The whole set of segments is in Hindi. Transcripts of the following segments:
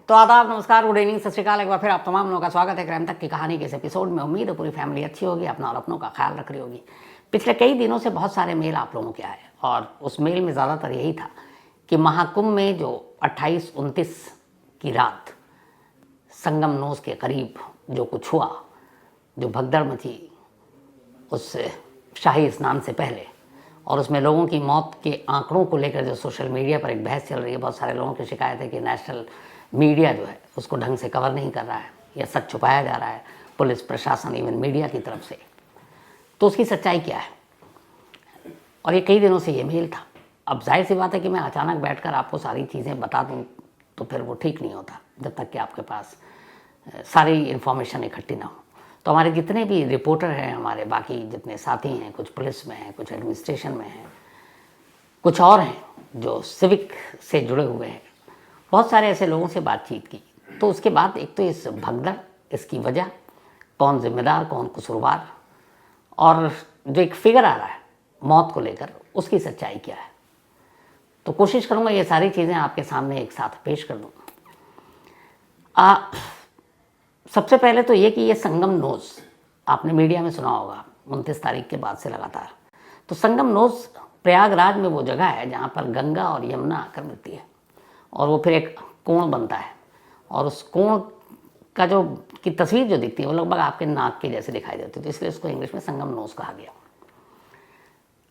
तो आदाब, नमस्कार, गुड इवनिंग, सत श्रीकाल। एक बार फिर आप तमाम लोगों का स्वागत है क्राइम तक की कहानी के इस एपिसोड में। उम्मीद है पूरी फैमिली अच्छी होगी, अपना और अपनों का ख्याल रख रही होगी। पिछले कई दिनों से बहुत सारे मेल आप लोगों के आए और उस मेल में ज़्यादातर यही था कि महाकुंभ में जो 28-29 की रात संगम नोस के करीब जो कुछ हुआ, जो भगदड़ मची उस शाही स्नान से पहले, और उसमें लोगों की मौत के आंकड़ों को लेकर जो सोशल मीडिया पर एक बहस चल रही है। बहुत सारे लोगों की शिकायत है कि नेशनल मीडिया जो है उसको ढंग से कवर नहीं कर रहा है या सच छुपाया जा रहा है, पुलिस प्रशासन इवन मीडिया की तरफ से। तो उसकी सच्चाई क्या है? और ये कई दिनों से ये मेल था। अब जाहिर सी बात है कि मैं अचानक बैठकर आपको सारी चीज़ें बता दूं तो फिर वो ठीक नहीं होता, जब तक कि आपके पास सारी इन्फॉर्मेशन इकट्ठी ना हो। तो हमारे जितने भी रिपोर्टर हैं, हमारे बाकी जितने साथी हैं, कुछ पुलिस में हैं, कुछ एडमिनिस्ट्रेशन में हैं, कुछ और हैं जो सिविक से जुड़े हुए हैं, बहुत सारे ऐसे लोगों से बातचीत की। तो उसके बाद एक तो इस भगदड़, इसकी वजह, कौन जिम्मेदार कौन कसूरवार, और जो एक फिगर आ रहा है मौत को लेकर, उसकी सच्चाई क्या है। तो कोशिश करूँगा ये सारी चीज़ें आपके सामने एक साथ पेश कर दूँ। सबसे पहले तो ये कि ये संगम नोस आपने मीडिया में सुना होगा 29 तारीख के बाद से लगातार। तो संगम नोस प्रयागराज में वो जगह है जहाँ पर गंगा और यमुना आकर मिलती है और वो फिर एक कोण बनता है, और उस कोण का जो की तस्वीर जो दिखती है वो लगभग आपके नाक के जैसे दिखाई देती है, तो इसलिए उसको इंग्लिश में संगम नोस कहा गया।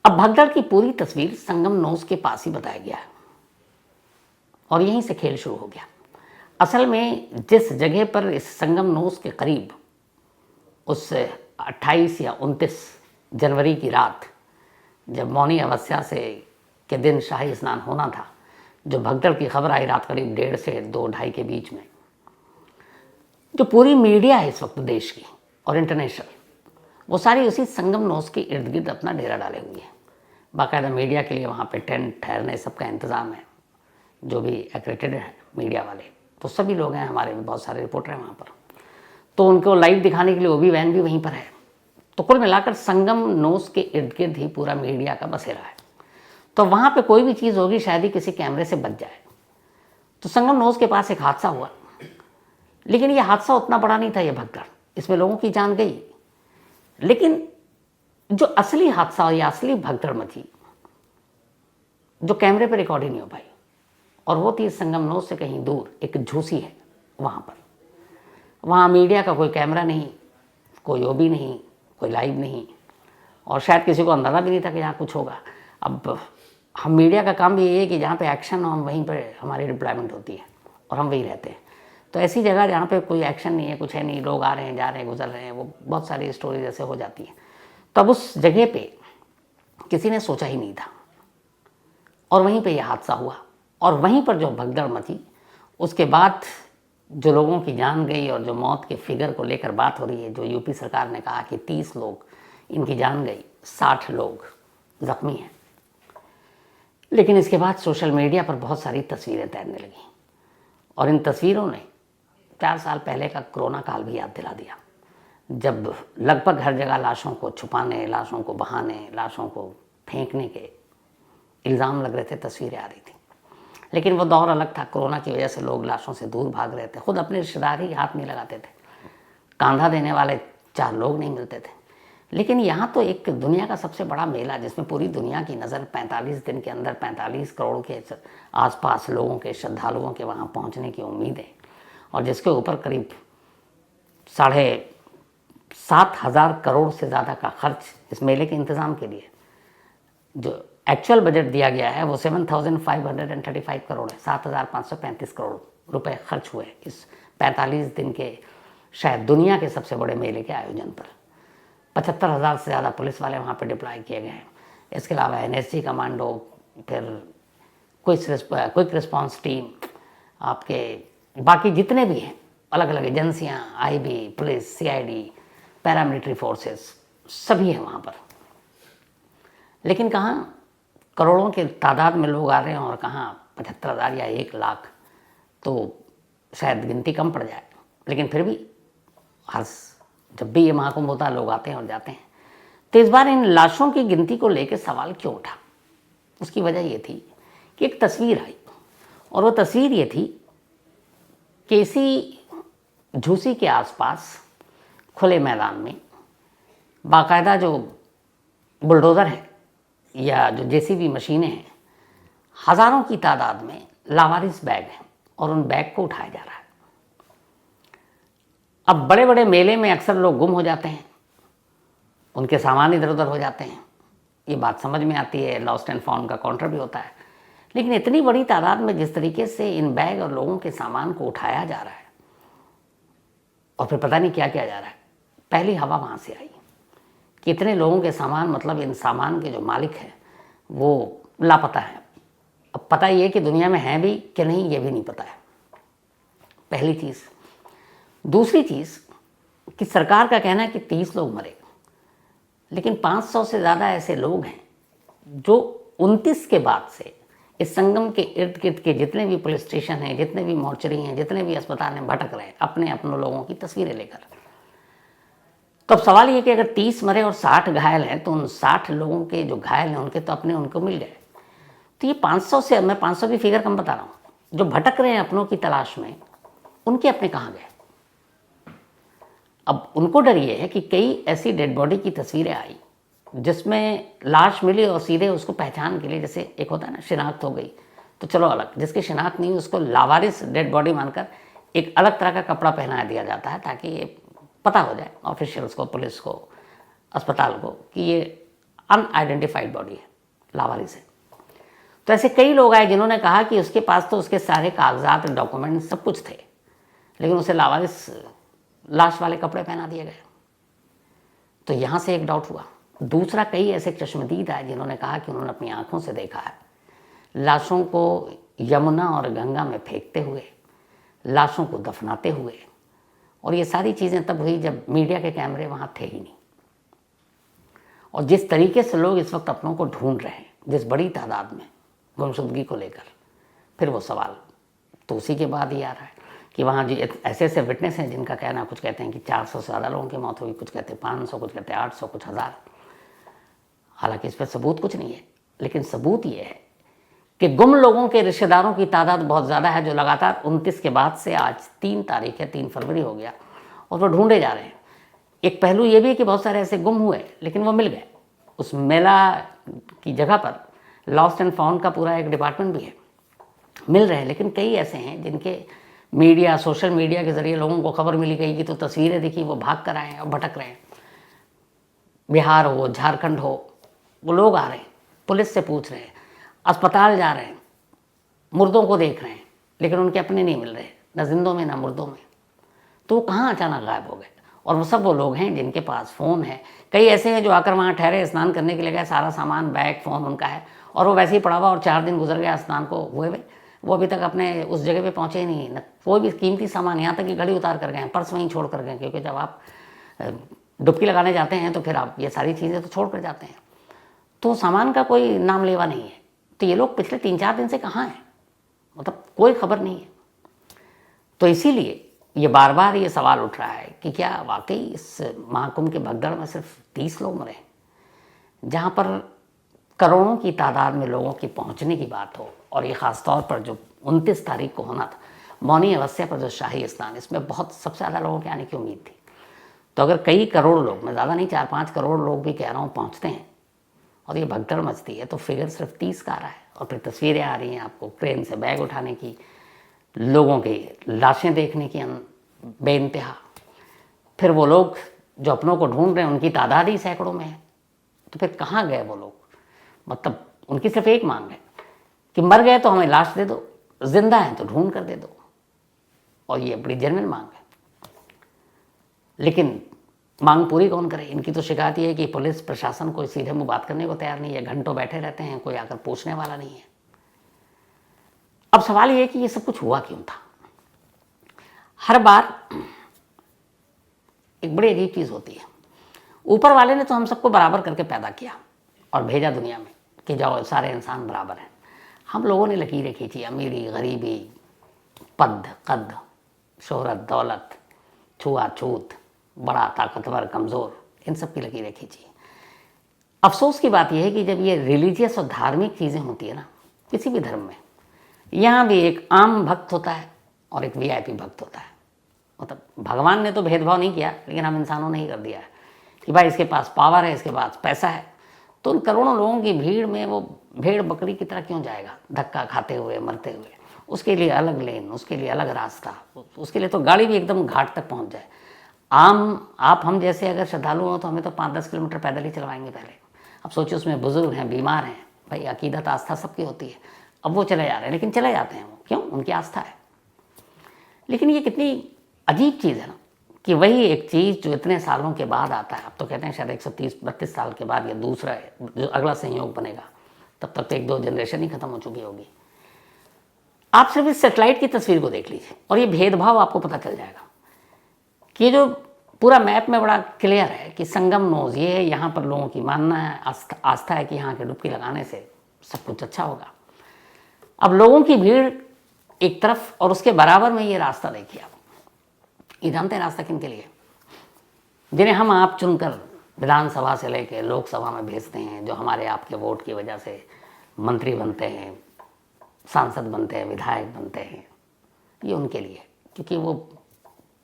अब भगदड़ की पूरी तस्वीर संगम नोस के पास ही बताया गया है और यहीं से खेल शुरू हो गया। असल में जिस जगह पर इस संगम नोस के करीब उस 28 या 29 जनवरी की रात, जब मौनी अमावस्या से के दिन शाही स्नान होना था, जो भगदड़ की खबर आई रात करीब 1:30 से 2-2:30 के बीच में, जो पूरी मीडिया है इस वक्त देश की और इंटरनेशनल, वो सारी उसी संगम नोस के इर्द गिर्द अपना डेरा डाले हुए हैं। बाकायदा मीडिया के लिए वहाँ पे टेंट ठहरने सबका इंतज़ाम है, जो भी एक्रेडिटेड है मीडिया वाले, तो सभी लोग हैं, हमारे भी बहुत सारे रिपोर्टर हैं वहाँ पर, तो उनको लाइव दिखाने के लिए वो भी वैन भी वहीं पर है। तो कुल मिलाकर संगम नोस के इर्द गिर्द ही पूरा मीडिया का बसेरा है। तो वहाँ पे कोई भी चीज़ होगी शायद ही किसी कैमरे से बच जाए। तो संगम नोस के पास एक हादसा हुआ, लेकिन ये हादसा उतना बड़ा नहीं था, ये भगदड़, इसमें लोगों की जान गई। लेकिन जो असली हादसा या असली भगदड़ मची, जो कैमरे पर रिकॉर्ड ही नहीं हो पाई, और वो थी संगम नोस से कहीं दूर एक झूसी है वहाँ पर। वहाँ मीडिया का कोई कैमरा नहीं, कोई वो भी नहीं, कोई लाइव नहीं, और शायद किसी को अंदाज़ा भी नहीं था कि यहाँ कुछ होगा। अब हम मीडिया का काम भी ये है कि जहाँ पे एक्शन हो हम वहीं पर हमारी डिप्लॉयमेंट होती है और हम वहीं रहते हैं। तो ऐसी जगह जहाँ पे कोई एक्शन नहीं है, कुछ है नहीं, लोग आ रहे हैं, जा रहे हैं, गुजर रहे हैं, वो बहुत सारी स्टोरीज ऐसे हो जाती हैं। तब उस जगह पे किसी ने सोचा ही नहीं था और वहीं पे यह हादसा हुआ, और वहीं पर जो भगदड़ मची, उसके बाद जो लोगों की जान गई और जो मौत के फिगर को लेकर बात हो रही है, जो यूपी सरकार ने कहा कि 30 लोग इनकी जान गई, 60 लोग जख्मी हैं। लेकिन इसके बाद सोशल मीडिया पर बहुत सारी तस्वीरें तैरने लगीं और इन तस्वीरों ने 4 साल पहले का कोरोना काल भी याद दिला दिया, जब लगभग हर जगह लाशों को छुपाने, लाशों को बहाने, लाशों को फेंकने के इल्ज़ाम लग रहे थे, तस्वीरें आ रही थी। लेकिन वो दौर अलग था, कोरोना की वजह से लोग लाशों से दूर भाग रहे थे, खुद अपने रिश्तेदार ही हाथ नहीं लगाते थे, कांधा देने वाले 4 लोग नहीं मिलते थे। लेकिन यहाँ तो एक दुनिया का सबसे बड़ा मेला, जिसमें पूरी दुनिया की नज़र 45 दिन के अंदर 45 करोड़ के आसपास लोगों के, श्रद्धालुओं के वहाँ पहुँचने की उम्मीद है, और जिसके ऊपर करीब 7,500 करोड़ से ज़्यादा का खर्च इस मेले के इंतज़ाम के लिए, जो एक्चुअल बजट दिया गया है वो 7,535 करोड़ है। 7,535 करोड़ रुपए खर्च हुए इस 45 दिन के शायद दुनिया के सबसे बड़े मेले के आयोजन पर। 75,000 से ज़्यादा पुलिस वाले वहाँ पर डिप्लॉय किए गए हैं। इसके अलावा NSG कमांडो, फिर क्विक रिस्पॉन्स टीम, आपके बाकी जितने भी हैं अलग अलग एजेंसियाँ, IB, police, CID, paramilitary forces, सभी हैं वहाँ पर। लेकिन कहाँ करोड़ों के तादाद में लोग आ रहे हैं और कहाँ 75,000 या 1 लाख, तो शायद गिनती कम पड़ जाए। लेकिन फिर भी जब भी ये महाकुंभ होता है लोग आते हैं और जाते हैं। तो इस बार इन लाशों की गिनती को लेकर सवाल क्यों उठा? उसकी वजह ये थी कि एक तस्वीर आई, और वो तस्वीर ये थी केसी झूसी के आसपास खुले मैदान में बाकायदा जो बुलडोज़र है या जो जेसीबी मशीनें हैं, हज़ारों की तादाद में लावारिस बैग हैं और उन बैग को उठाया जा रहा है। अब बड़े बड़े मेले में अक्सर लोग गुम हो जाते हैं, उनके सामान इधर उधर हो जाते हैं, ये बात समझ में आती है, लॉस्ट एंड फाउंड का काउंटर भी होता है। लेकिन इतनी बड़ी तादाद में जिस तरीके से इन बैग और लोगों के सामान को उठाया जा रहा है और फिर पता नहीं क्या किया जा रहा है, पहली हवा वहाँ से आई। कितने लोगों के सामान, मतलब इन सामान के जो मालिक हैं वो लापता हैं। अब पता ये कि दुनिया में हैं भी कि नहीं ये भी नहीं पता है, पहली चीज़। दूसरी चीज़ कि सरकार का कहना है कि 30 लोग मरे, लेकिन 500 से ज़्यादा ऐसे लोग हैं जो 29 के बाद से इस संगम के इर्द गिर्द के जितने भी पुलिस स्टेशन हैं, जितने भी मोर्चरी हैं, जितने भी अस्पताल हैं, भटक रहे हैं अपने लोगों की तस्वीरें लेकर। तो अब सवाल ये कि अगर 30 मरे और 60 घायल हैं तो उन 60 लोगों के जो घायल हैं उनके तो अपने उनको मिल गए। तो ये 500 से, मैं 500 की फिगर कम बता रहा हूँ, जो भटक रहे हैं अपनों की तलाश में, उनके अपने कहाँ गए। अब उनको डर ये है कि कई ऐसी डेड बॉडी की तस्वीरें आई जिसमें लाश मिली और सीधे उसको पहचान के लिए, जैसे एक होता है ना शिनाख्त हो गई तो चलो अलग, जिसकी शिनाख्त नहीं उसको लावारिस डेड बॉडी मानकर एक अलग तरह का कपड़ा पहना दिया जाता है ताकि ये पता हो जाए ऑफिशियल्स को, पुलिस को, अस्पताल को कि ये अनआइडेंटिफाइड बॉडी है, लावारिस है। तो ऐसे कई लोग आए जिन्होंने कहा कि उसके पास तो उसके सारे कागजात, डॉक्यूमेंट सब कुछ थे, लेकिन उसे लावारिस लाश वाले कपड़े पहना दिए गए। तो यहाँ से एक डाउट हुआ। दूसरा, कई ऐसे चश्मदीद आए जिन्होंने कहा कि उन्होंने अपनी आंखों से देखा है लाशों को यमुना और गंगा में फेंकते हुए, लाशों को दफनाते हुए। और ये सारी चीज़ें तब हुई जब मीडिया के कैमरे वहाँ थे ही नहीं। और जिस तरीके से लोग इस वक्त अपनों को ढूंढ रहे हैं, जिस बड़ी तादाद में गुमशुदगी को लेकर, फिर वो सवाल तो उसी के बाद ही आ रहा है कि वहाँ जो ऐसे ऐसे विटनेस हैं जिनका कहना, कुछ कहते हैं कि 400 से ज़्यादा लोगों की मौत हुई, कुछ कहते हैं 500, कुछ कहते हैं 800, कुछ 1000। हालांकि इस पर सबूत कुछ नहीं है, लेकिन सबूत ये है कि गुम लोगों के रिश्तेदारों की तादाद बहुत ज़्यादा है, जो लगातार 29 के बाद से आज 3 तारीख है, 3 फरवरी हो गया और वो ढूंढे जा रहे हैं। एक पहलू ये भी है कि बहुत सारे ऐसे गुम हुए लेकिन वो मिल गए। उस मेला की जगह पर लॉस्ट एंड फाउंड का पूरा एक डिपार्टमेंट भी है, मिल रहे हैं। लेकिन कई ऐसे हैं जिनके मीडिया, सोशल मीडिया के ज़रिए लोगों को खबर मिली गई कि तो तस्वीरें दिखी, वो भाग कर आए हैं और भटक रहे हैं। बिहार हो, झारखंड हो, वो लोग आ रहे हैं, पुलिस से पूछ रहे हैं, अस्पताल जा रहे हैं, मुर्दों को देख रहे हैं, लेकिन उनके अपने नहीं मिल रहे, न जिंदों में न मुर्दों में। तो वो कहाँ अचानक गायब हो गए। और वो सब वो लोग हैं जिनके पास फ़ोन है। कई ऐसे हैं जो आकर वहाँ ठहरे, स्नान करने के लिए गए, सारा सामान, बैग, फ़ोन उनका है और वो वैसे ही पड़ा हुआ, और 4 दिन गुजर गया स्नान को हुए हुए, वो अभी तक अपने उस जगह पे पहुँचे ही नहीं। न कोई भी कीमती सामान, यहाँ तक कि घड़ी उतार कर गए, पर्स वहीं छोड़ कर गए, क्योंकि जब आप डुबकी लगाने जाते हैं तो फिर आप ये सारी चीज़ें तो छोड़ कर जाते हैं, तो सामान का कोई नाम लेवा नहीं है। तो ये लोग पिछले 3-4 दिन से कहाँ हैं, मतलब कोई खबर नहीं है। तो इसीलिए ये बार बार ये सवाल उठ रहा है कि क्या वाकई इस महाकुंभ के भगदड़ में सिर्फ 30 लोग मरे, जहाँ पर करोड़ों की तादाद में लोगों की पहुँचने की बात हो। और ये ख़ास तौर पर जो 29 तारीख को होना था, मौनी अवस्था पर जो शाही स्नान, इसमें बहुत सबसे ज़्यादा लोगों के आने की उम्मीद थी। तो अगर कई करोड़ लोग, मैं ज़्यादा नहीं 4-5 करोड़ लोग भी कह रहा हूँ, पहुँचते हैं और ये भगदड़ मचती है, तो फिगर सिर्फ 30 का आ रहा है। और फिर तस्वीरें आ रही हैं आपको क्रेन से बैग उठाने की, लोगों की लाशें देखने की बेइंतहा। फिर वो लोग जो अपनों को ढूंढ रहे हैं उनकी तादाद ही सैकड़ों में है। तो फिर कहाँ गए वो लोग। मतलब उनकी सिर्फ एक मांग है कि मर गए तो हमें लाश दे दो, जिंदा हैं तो ढूंढ कर दे दो। और ये बड़ी जेन्युइन मांग है, लेकिन मांग पूरी कौन करे। इनकी तो शिकायत ये है कि पुलिस प्रशासन कोई सीधे मुंह बात करने को तैयार नहीं है, घंटों बैठे रहते हैं, कोई आकर पूछने वाला नहीं है। अब सवाल ये है कि ये सब कुछ हुआ क्यों था। हर बार एक बड़ी अजीब चीज़ होती है, ऊपर वाले ने तो हम सबको बराबर करके पैदा किया और भेजा दुनिया में कि जाओ सारे इंसान बराबर हैं। हम लोगों ने लकीरें खींची, अमीरी, गरीबी, पद, कद, शोहरत, दौलत, छुआछूत, बड़ा, ताकतवर, कमज़ोर, इन सब की लकीरें खींची। अफसोस की बात यह है कि जब ये रिलीजियस और धार्मिक चीज़ें होती है ना, किसी भी धर्म में, यहाँ भी एक आम भक्त होता है और एक वीआईपी भक्त होता है। मतलब भगवान ने तो भेदभाव नहीं किया, लेकिन हम इंसानों ने ही कर दिया है कि भाई इसके पास पावर है, इसके पास पैसा है, तो उन करोड़ों लोगों की भीड़ में वो भेड़ बकरी की तरह क्यों जाएगा, धक्का खाते हुए मरते हुए। उसके लिए अलग लेन, उसके लिए अलग रास्ता, उसके लिए तो गाड़ी भी एकदम घाट तक पहुंच जाए। आप हम जैसे अगर श्रद्धालु हो तो हमें तो 5-10 किलोमीटर पैदल ही चलवाएंगे पहले। अब सोचिए उसमें बुजुर्ग हैं, बीमार हैं, भाई अकीदत आस्था सबकी होती है, अब वो चले जा रहे हैं, लेकिन चले जाते हैं वो क्यों, उनकी आस्था है। लेकिन ये कितनी अजीब चीज़ है ना कि वही एक चीज़ जो इतने सालों के बाद आता है, अब तो कहते हैं शायद 130-32 साल के बाद ये दूसरा है जो अगला संयोग बनेगा, तब तक तो 1-2 जनरेशन ही खत्म हो चुकी होगी। आप सिर्फ इस सेटेलाइट की तस्वीर को देख लीजिए और ये भेदभाव आपको पता चल जाएगा कि जो पूरा मैप में बड़ा क्लियर है कि संगम नोज ये है, यहाँ पर लोगों की मानना है, आस्था है कि यहाँ के डुबकी लगाने से सब कुछ अच्छा होगा। अब लोगों की भीड़ एक तरफ और उसके बराबर में ये रास्ता देखिए आप, ये जानते हैं रास्ता किन के लिए, जिन्हें हम आप चुनकर विधानसभा से लेकर लोकसभा में भेजते हैं, जो हमारे आपके वोट की वजह से मंत्री बनते हैं, सांसद बनते हैं, विधायक बनते हैं, ये उनके लिए, क्योंकि वो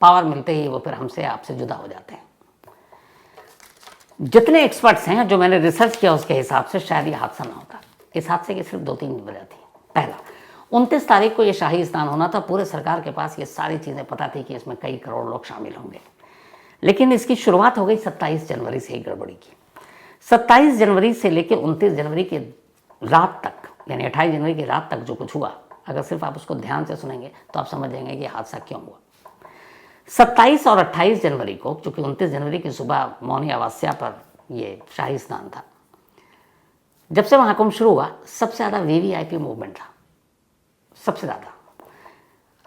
पावर मिलते ही वो फिर हमसे आपसे जुदा हो जाते हैं। जितने एक्सपर्ट्स हैं जो मैंने रिसर्च किया उसके हिसाब से शायद ये हादसा ना होता। इस हादसे की सिर्फ 2-3 वजह थी। पहला, 29 तारीख को ये शाही स्नान होना था, पूरे सरकार के पास ये सारी चीज़ें पता थी कि इसमें कई करोड़ लोग शामिल होंगे, लेकिन इसकी शुरुआत हो गई 27 जनवरी से ही गड़बड़ी की। 27 जनवरी से लेकर 29 जनवरी की रात तक, यानी 28 जनवरी की रात तक जो कुछ हुआ, अगर सिर्फ आप उसको ध्यान से सुनेंगे तो आप समझ जाएंगे कि हादसा क्यों हुआ। 27 और 28 जनवरी को, चूँकि 29 जनवरी की सुबह मौनी अमावस्या पर ये शाही स्नान था, जब से महाकुंभ शुरू हुआ सबसे ज़्यादा वीवीआईपी मूवमेंट था, सबसे ज़्यादा।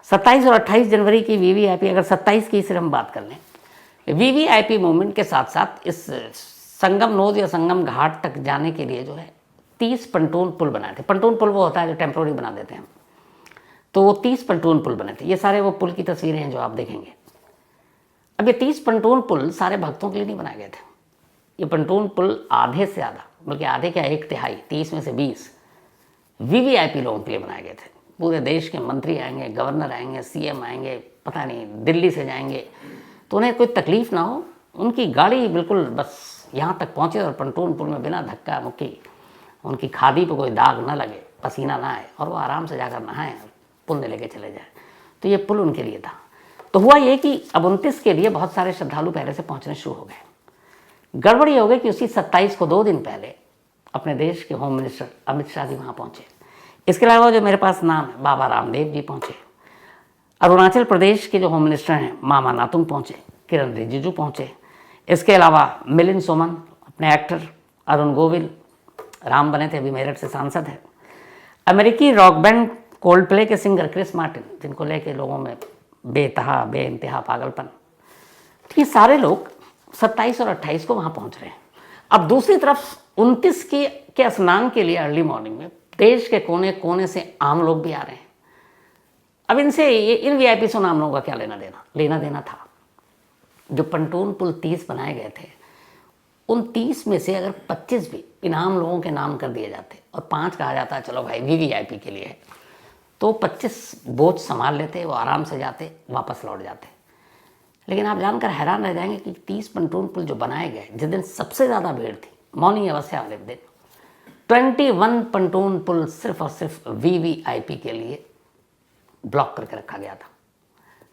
27 और 28 जनवरी की वीवीआईपी, अगर 27 की सिर्फ हम बात कर लें, वीवीआईपी मूवमेंट के साथ साथ इस संगम नोज या संगम घाट तक जाने के लिए जो है 30 पंटून पुल बनाए थे। पंटून पुल वो होता है जो टेम्प्रोरी बना देते हैं, तो वो 30 पंटून पुल बने थे। ये सारे वो पुल की तस्वीरें हैं जो आप देखेंगे। अब ये 30 पंटून पुल सारे भक्तों के लिए नहीं बनाए गए थे। ये पंटून पुल आधे से ज़्यादा, बल्कि आधे क्या 1/3, 30 में से 20 वीवीआईपी लोगों के लिए बनाए गए थे। पूरे देश के मंत्री आएंगे, गवर्नर आएंगे, सीएम आएंगे, पता नहीं दिल्ली से जाएंगे, तो उन्हें कोई तकलीफ ना हो, उनकी गाड़ी बिल्कुल बस यहाँ तक पहुँचे और पंटून पुल में बिना धक्का मुक्की, उनकी खादी पर कोई दाग ना लगे, पसीना ना आए, और वो आराम से जाकर नहाएं, पुण्य लेके चले जाए। तो ये पुल उनके लिए था। तो हुआ ये कि अब 29 के लिए बहुत सारे श्रद्धालु पहले से पहुँचने शुरू हो गए। गड़बड़ी हो गई कि उसी 27 को 2 दिन पहले अपने देश के होम मिनिस्टर अमित शाह जी वहाँ पहुँचे। इसके अलावा जो मेरे पास नाम है, बाबा रामदेव जी पहुँचे, अरुणाचल प्रदेश के जो होम मिनिस्टर हैं मामा नातुंग पहुँचे, किरण रिजिजू पहुँचे, इसके अलावा मिलिंद सोमन, अपने एक्टर, अरुण गोविल, राम बने थे, अभी मेरठ से सांसद है, अमेरिकी रॉक बैंड कोल्ड प्ले के सिंगर क्रिस मार्टिन, जिनको लेके लोगों में बेतहा बेइंतहा पागलपन, तो ये सारे लोग 27 और 28 को वहाँ पहुँच रहे हैं। अब दूसरी तरफ 29 के स्नान के लिए अर्ली मॉर्निंग में देश के कोने कोने से आम लोग भी आ रहे हैं। अब इनसे इन वीआईपी से आम लोगों का क्या लेना देना था। जो पंटून पुल 30 बनाए गए थे, उन 30 में से अगर 25 भी इनाम लोगों के नाम कर दिए जाते और 5 कहा जाता चलो भाई वीवीआईपी के लिए है, तो 25 बोझ संभाल लेते, वो आराम से जाते, वापस लौट जाते। लेकिन आप जानकर हैरान रह जाएंगे कि 30 पंटून पुल जो बनाए गए, जिस दिन सबसे ज़्यादा भीड़ थी, मौनी अमावस्या वाले दिन, 21 पंटून पुल सिर्फ और सिर्फ वीवीआईपी के लिए ब्लॉक करके रखा गया था।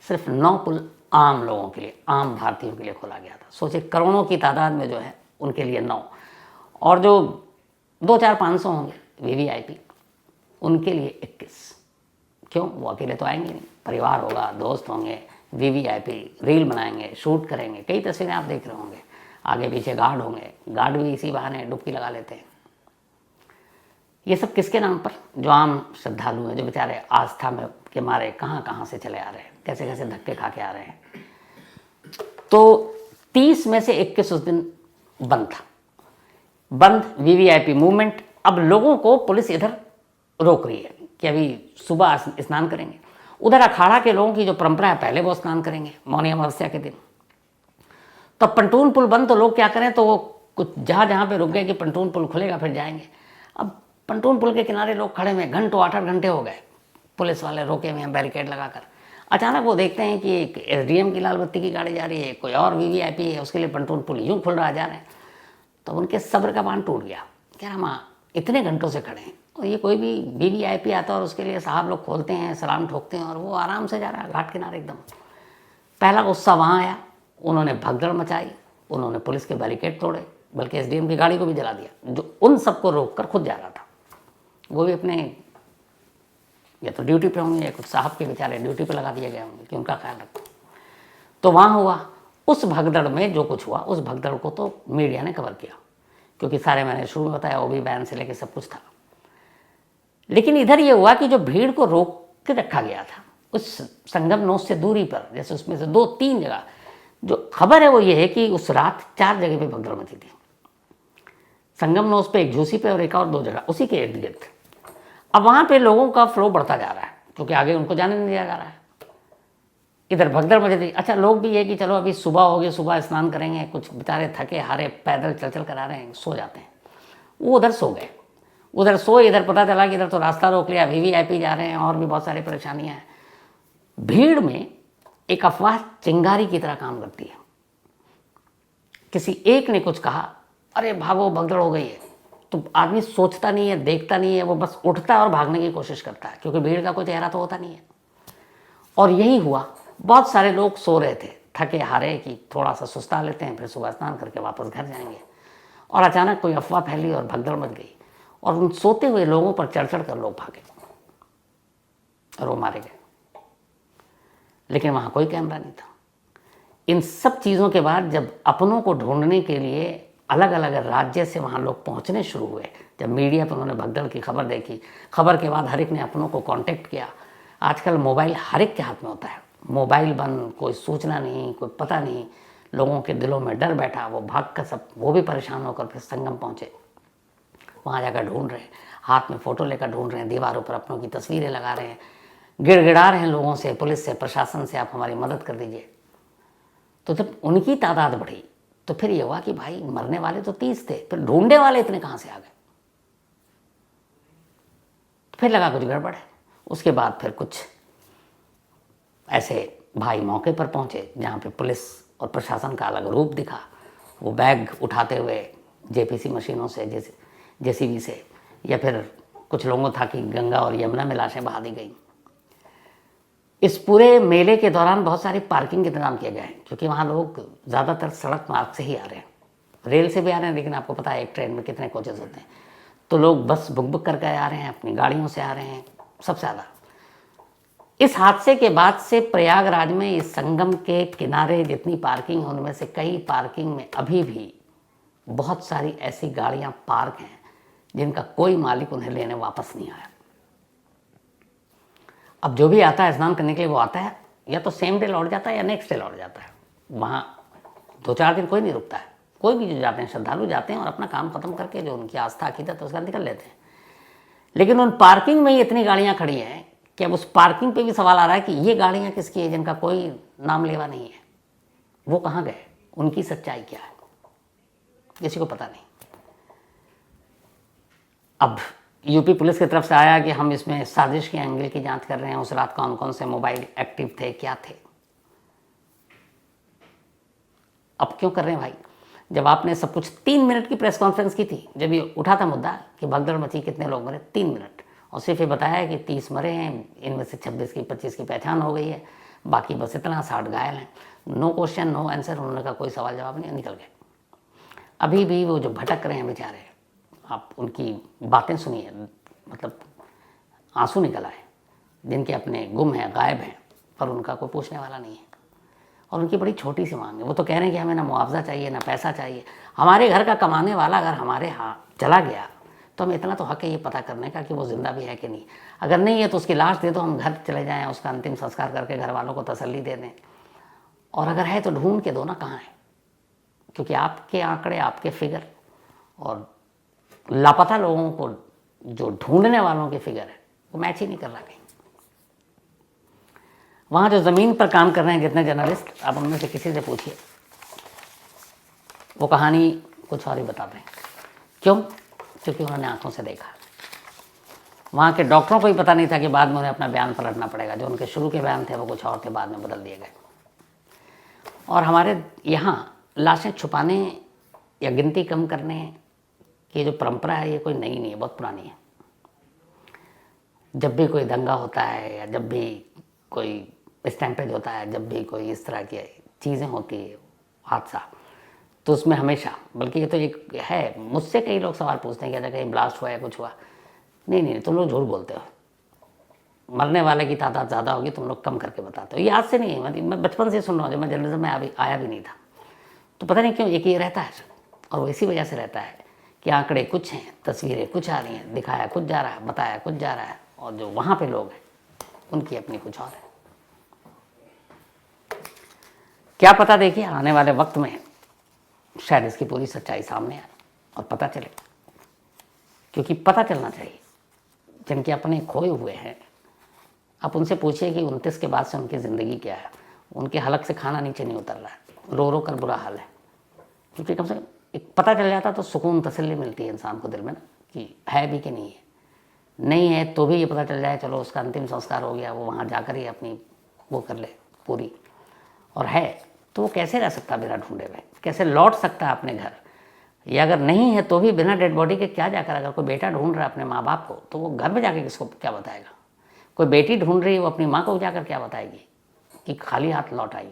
सिर्फ 9 पुल आम लोगों के लिए, आम भारतीयों के लिए खोला गया था। सोचिए करोड़ों की तादाद में जो है उनके लिए 9, और जो 2-4-500 होंगे वीवीआईपी, उनके लिए 21। क्यों? वो अकेले तो आएंगे नहीं, परिवार होगा, दोस्त होंगे, वीवीआईपी रील बनाएंगे, शूट करेंगे, कई तस्वीरें आप देख रहे होंगे, आगे पीछे गार्ड होंगे, गार्ड भी इसी बहाने डुबकी लगा लेते हैं। ये सब किसके नाम पर? जो आम श्रद्धालु हैं, जो बेचारे आस्था में के मारे कहाँ कहाँ से चले आ रहे हैं, कैसे कैसे धक्के खा के आ रहे हैं। तो 30 में से 21 उस दिन बंद था, बंद वीवीआईपी मूवमेंट। अब लोगों को पुलिस इधर रोक रही है कि अभी सुबह स्नान करेंगे, उधर अखाड़ा के लोगों की जो परंपरा है पहले वो स्नान करेंगे मौनी अमावस्या के दिन। तो पंटून पुल बंद, तो लोग क्या करें, तो वो कुछ जहाँ पे रुक गए कि पंटून पुल खुलेगा फिर जाएंगे। अब पंटून पुल के किनारे लोग खड़े हुए घंटों, 8-8 घंटे हो गए, पुलिस वाले रोके हुए हैं बैरिकेड लगाकर। अचानक वो देखते हैं कि एक एसडीएम की लाल बत्ती की गाड़ी जा रही है, कोई और वीवीआईपी है, उसके लिए पंटून पुल यूँ खुल रहा जा रहे हैं। तो उनके सब्र का बांध टूट गया। कह रहा माँ इतने घंटों से खड़े हैं और ये कोई भी वीवीआईपी आता है और उसके लिए साहब लोग खोलते हैं, सलाम ठोकते हैं और वो आराम से जा रहा है घाट किनारे एकदम। पहला गुस्सा वहाँ आया, उन्होंने भगदड़ मचाई, उन्होंने पुलिस के बैरिकेड तोड़े, बल्कि एसडीएम की गाड़ी को भी जला दिया जो उन सबको रोक कर खुद जा रहा था। वो भी अपने या तो ड्यूटी पे होंगे या कुछ साहब के बेचारे ड्यूटी पे लगा दिए गए होंगे कि उनका ख्याल रखो। तो वहाँ हुआ उस भगदड़ में जो कुछ हुआ, उस भगदड़ को तो मीडिया ने कवर किया, क्योंकि सारे मैंने शुरू में बताया ओबी बैन से लेकर सब कुछ था। लेकिन इधर ये हुआ कि जो भीड़ को रोक के रखा गया था उस संगम नोस से दूरी पर, जैसे उसमें से 2-3 जगह जो खबर है वो ये है कि उस रात 4 जगह पे भगदड़ मची थी। संगम नोस पे, एक झूसी पे और एक और 2 जगह उसी के इर्द गिर्द। अब वहाँ पे लोगों का फ्लो बढ़ता जा रहा है क्योंकि आगे उनको जाने नहीं दिया जा रहा है। इधर भगदड़ मची थी। अच्छा, लोग भी ये कि चलो अभी सुबह हो गई, सुबह स्नान करेंगे, कुछ बेचारे थके हारे पैदल चल चल कर आ रहे हैं, सो जाते हैं। वो उधर सो गए, उधर सोए, इधर पता चला कि इधर तो रास्ता रोक लिया, वीवीआईपी जा रहे हैं और भी बहुत सारी परेशानियां हैं। भीड़ में एक अफवाह चिंगारी की तरह काम करती है। किसी एक ने कुछ कहा, अरे भागो भगदड़ हो गई है, तो आदमी सोचता नहीं है, देखता नहीं है, वो बस उठता है और भागने की कोशिश करता है क्योंकि भीड़ का कोई चेहरा तो होता नहीं है। और यही हुआ, बहुत सारे लोग सो रहे थे थके हारे कि थोड़ा सा सुस्ता लेते हैं, फिर सुबह स्नान करके वापस घर जाएंगे। और अचानक कोई अफवाह फैली और भगदड़ मच गई और उन सोते हुए लोगों पर चढ़ चढ़ कर लोग भागे और वो मारे गए। लेकिन वहाँ कोई कैमरा नहीं था। इन सब चीज़ों के बाद जब अपनों को ढूंढने के लिए अलग अलग राज्य से वहाँ लोग पहुँचने शुरू हुए, जब मीडिया पर उन्होंने भगदड़ की खबर देखी, खबर के बाद हर एक ने अपनों को कांटेक्ट किया। आजकल मोबाइल हर एक के हाथ में होता है, मोबाइल बंद, कोई सूचना नहीं, कोई पता नहीं, लोगों के दिलों में डर बैठा। वो भाग कर सब, वो भी परेशान होकर फिर संगम पहुँचे, वहाँ जाकर ढूंढ रहे हैं, हाथ में फ़ोटो लेकर ढूंढ रहे हैं, दीवारों पर अपनों की तस्वीरें लगा रहे हैं, गिड़गिड़ा रहे हैं लोगों से, पुलिस से, प्रशासन से, आप हमारी मदद कर दीजिए। तो जब उनकी तादाद बढ़ी तो फिर ये हुआ कि भाई मरने वाले तो 30 थे, फिर ढूंढने वाले इतने कहाँ से आ गए। फिर लगा कुछ गड़बड़ है। उसके बाद फिर कुछ ऐसे भाई मौके पर पहुंचे जहाँ पे पुलिस और प्रशासन का अलग रूप दिखा। वो बैग उठाते हुए जेपीसी मशीनों से, जेसीबी से, या फिर कुछ लोगों था कि गंगा और यमुना में लाशें बहा दी गई। इस पूरे मेले के दौरान बहुत सारी पार्किंग के इंतजाम किए गए हैं क्योंकि वहाँ लोग ज़्यादातर सड़क मार्ग से ही आ रहे हैं, रेल से भी आ रहे हैं, लेकिन आपको पता है एक ट्रेन में कितने कोचेस होते हैं, तो लोग बस बुक बुक करके आ रहे हैं, अपनी गाड़ियों से आ रहे हैं सबसे ज़्यादा। इस हादसे के बाद से प्रयागराज में इस संगम के किनारे जितनी पार्किंग, उनमें से कई पार्किंग में अभी भी बहुत सारी ऐसी गाड़ियां पार्क हैं जिनका कोई मालिक उन्हें लेने वापस नहीं आया। अब जो भी आता है स्नान करने के लिए वो आता है, या तो सेम डे लौट जाता है या नेक्स्ट डे लौट जाता है। वहाँ 2-4 दिन कोई नहीं रुकता है। कोई भी जो जाते हैं श्रद्धालु जाते हैं और अपना काम खत्म करके जो उनकी आस्था अकीदत है उसका निकल लेते हैं। लेकिन उन पार्किंग में ही इतनी गाड़ियाँ खड़ी हैं कि अब उस पार्किंग पे भी सवाल आ रहा है कि ये गाड़ियाँ किसकी है जिनका कोई नाम लेवा नहीं है, वो कहाँ गए, उनकी सच्चाई क्या है, किसी को पता नहीं। अब यूपी पुलिस की तरफ से आया कि हम इसमें साजिश के एंगल की जांच कर रहे हैं, उस रात कौन कौन से मोबाइल एक्टिव थे, क्या थे। अब क्यों कर रहे हैं भाई, जब आपने सब कुछ 3 मिनट की प्रेस कॉन्फ्रेंस की थी, जब ये उठा था मुद्दा कि भगदड़ मची, कितने लोग मरे, 3 मिनट, और सिर्फ ये बताया है कि 30 मरे हैं, इनमें से 26 की 25 की पहचान हो गई है, बाकी बस इतना 60 घायल हैं। नो क्वेश्चन नो आंसर, उन्होंने का कोई सवाल जवाब नहीं, निकल गए। अभी भी वो जो भटक रहे हैं बेचारे, आप उनकी बातें सुनिए, मतलब आंसू निकल आए, जिनके अपने गुम हैं, गायब हैं, पर उनका कोई पूछने वाला नहीं है। और उनकी बड़ी छोटी सी मांग है, वो तो कह रहे हैं कि हमें ना मुआवजा चाहिए ना पैसा चाहिए। हमारे घर का कमाने वाला अगर हमारे यहाँ चला गया तो हमें इतना तो हक है ये पता करने का कि वो जिंदा भी है कि नहीं। अगर नहीं है तो उसकी लाश दे दो, हम घर चले जाएं, उसका अंतिम संस्कार करके घर वालों को तसल्ली दे दें। और अगर है तो ढूंढ के दो ना कहाँ है, क्योंकि आपके आंकड़े, आपके फिगर और लापता लोगों को जो ढूंढने वालों की फिगर है वो मैच ही नहीं कर रहा कहीं। वहाँ जो ज़मीन पर काम कर रहे हैं जितने जर्नलिस्ट, आप उनमें से किसी से पूछिए, वो कहानी कुछ और ही बताते हैं। क्यों? क्योंकि उन्होंने आंखों से देखा। वहाँ के डॉक्टरों को भी पता नहीं था कि बाद में उन्हें अपना बयान पलटना पड़ेगा। जो उनके शुरू के बयान थे वो कुछ और थे, बाद में बदल दिए गए। और हमारे यहाँ लाशें छुपाने या गिनती कम करने की जो परंपरा है ये कोई नई नहीं है, बहुत पुरानी है। जब भी कोई दंगा होता है या जब भी कोई स्टैम्पेज होता है, जब भी कोई इस तरह की चीज़ें होती है, हादसा, तो उसमें हमेशा, बल्कि ये तो एक है, मुझसे कई लोग सवाल पूछते हैं कि अगर कहीं ब्लास्ट हुआ या कुछ हुआ, नहीं, तुम लोग झूठ बोलते हो, मरने वाले की तादाद ज़्यादा होगी, तुम लोग कम करके बताते हो। ये आज से नहीं है, मैं बचपन से सुन रहा हूँ, जब मैं जर्नलिज्म में आया भी नहीं था। तो पता नहीं क्यों एक ये रहता है, और वो इसी वजह से रहता है कि आंकड़े कुछ हैं, तस्वीरें कुछ आ रही हैं, दिखाया कुछ जा रहा है, बताया कुछ जा रहा है, और जो वहाँ पे लोग हैं उनकी अपनी कुछ और है। क्या पता, देखिए आने वाले वक्त में शायद इसकी पूरी सच्चाई सामने आए और पता चले, क्योंकि पता चलना चाहिए। जिनके अपने खोए हुए हैं, आप उनसे पूछिए कि 29 के बाद से उनकी ज़िंदगी क्या है। उनके हलक से खाना नीचे नहीं उतर रहा है, रो रो कर बुरा हाल है। क्योंकि कम से कम एक पता चल जाता तो सुकून, तसल्ली मिलती है इंसान को दिल में ना, कि है भी कि नहीं है। नहीं है तो भी ये पता चल जाए, चलो उसका अंतिम संस्कार हो गया, वो वहाँ जाकर ही अपनी वो कर ले पूरी। और है तो वो कैसे रह सकता बिना ढूंढे हुए, कैसे लौट सकता है अपने घर, या अगर नहीं है तो भी बिना डेड बॉडी के क्या जाकर, अगर कोई बेटा ढूंढ रहा है अपने माँ बाप को, तो वो घर में जाकर किसको क्या बताएगा। कोई बेटी ढूंढ रही है, वो अपनी माँ को जाकर क्या बताएगी कि खाली हाथ लौट आई।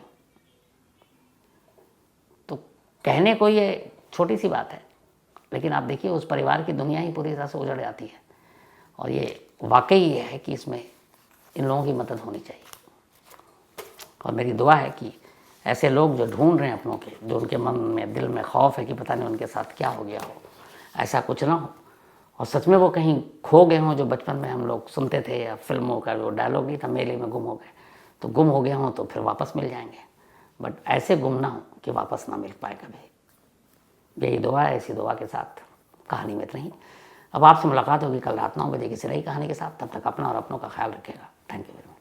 तो कहने को ये छोटी सी बात है, लेकिन आप देखिए उस परिवार की दुनिया ही पूरी तरह से उजड़ जाती है। और ये वाकई ये है कि इसमें इन लोगों की मदद होनी चाहिए। और मेरी दुआ है कि ऐसे लोग जो ढूंढ रहे हैं अपनों के, जो उनके मन में, दिल में खौफ है कि पता नहीं उनके साथ क्या हो गया हो, ऐसा कुछ ना हो, और सच में वो कहीं खो गए हों, जो बचपन में हम लोग सुनते थे, या फिल्मों का जो डायलॉग नहीं था, मेले में गुम हो गए, तो गुम हो गए हों तो फिर वापस मिल जाएंगे। बट ऐसे गुम ना हो कि वापस ना मिल पाए कभी। यही दुआ है, इसी दुआ के साथ कहानी में इतना ही। अब आपसे मुलाकात होगी कल रात 9 बजे किसी नई कहानी के साथ। तब तक अपना और अपनों का ख्याल रखिएगा। Thank you very much.